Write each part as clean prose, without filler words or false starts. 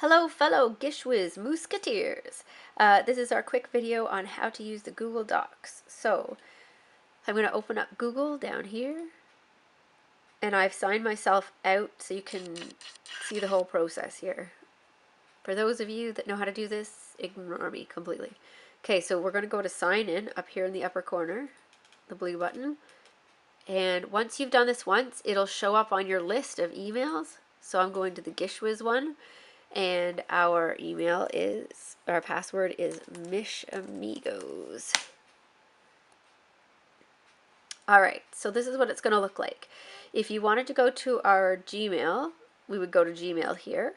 Hello fellow Gishwhes Musketeers! This is our quick video on how to use the Google Docs. So I'm going to open up Google down here and I've signed myself out so you can see the whole process here. For those of you that know how to do this, ignore me completely. Okay, so we're going to go to sign in up here in the upper corner, the blue button. And once you've done this once, it'll show up on your list of emails. So I'm going to the Gishwhes one. And our password is mishamigos. All right, so this is what it's going to look like. If you wanted to go to our Gmail, we would go to Gmail here.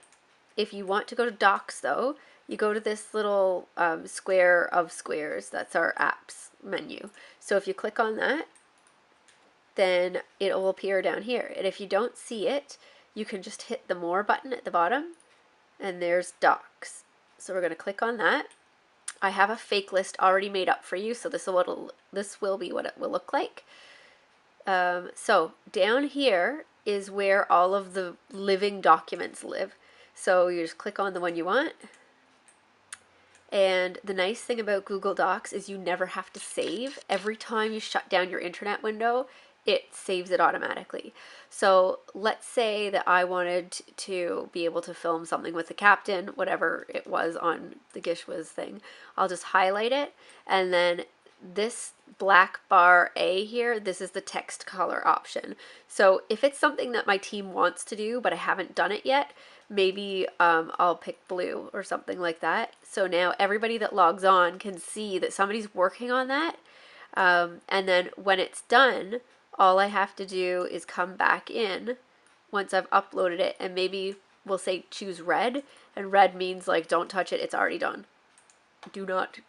If you want to go to Docs, though, you go to this little square of squares. That's our apps menu. So if you click on that, then it will appear down here. And if you don't see it, you can just hit the More button at the bottom, and there's Docs. So we're going to click on that. I have a fake list already made up for you, so this will be what it will look like. So down here is where all of the living documents live. So you just click on the one you want. And the nice thing about Google Docs is you never have to save. Every time you shut down your internet window, it saves it automatically. So let's say that I wanted to be able to film something with the captain, whatever it was on the Gishwhes thing. I'll just highlight it, and then this black bar A here, this is the text color option. So if it's something that my team wants to do, but I haven't done it yet, maybe I'll pick blue or something like that. So now everybody that logs on can see that somebody's working on that. And then when it's done, all I have to do is come back in once I've uploaded it, and maybe we'll say choose red, and red means like don't touch it, it's already done. Do not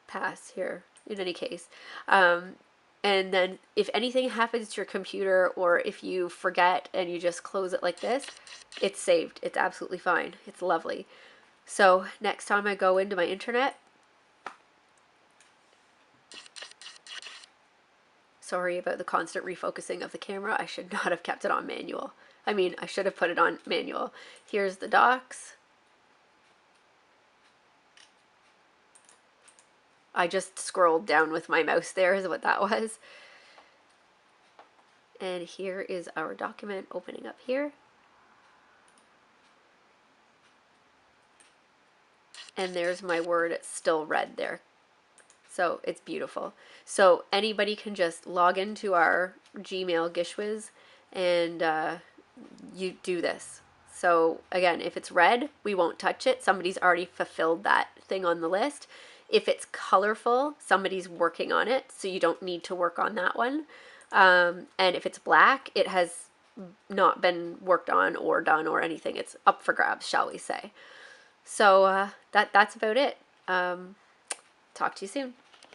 pass here in any case. And then if anything happens to your computer, or if you forget and you just close it like this, it's saved. It's absolutely fine. It's lovely. So next time I go into my internet, sorry about the constant refocusing of the camera. I should not have kept it on manual. I mean, I should have put it on manual. Here's the docs. I just scrolled down with my mouse there is what that was. And here is our document opening up here. And there's my word, it's still red there. So it's beautiful. So anybody can just log into our Gmail Gishwhes and you do this. So again, if it's red, we won't touch it. Somebody's already fulfilled that thing on the list. If it's colorful, somebody's working on it, so you don't need to work on that one. And if it's black, it has not been worked on or done or anything. It's up for grabs, shall we say. So that's about it. Talk to you soon.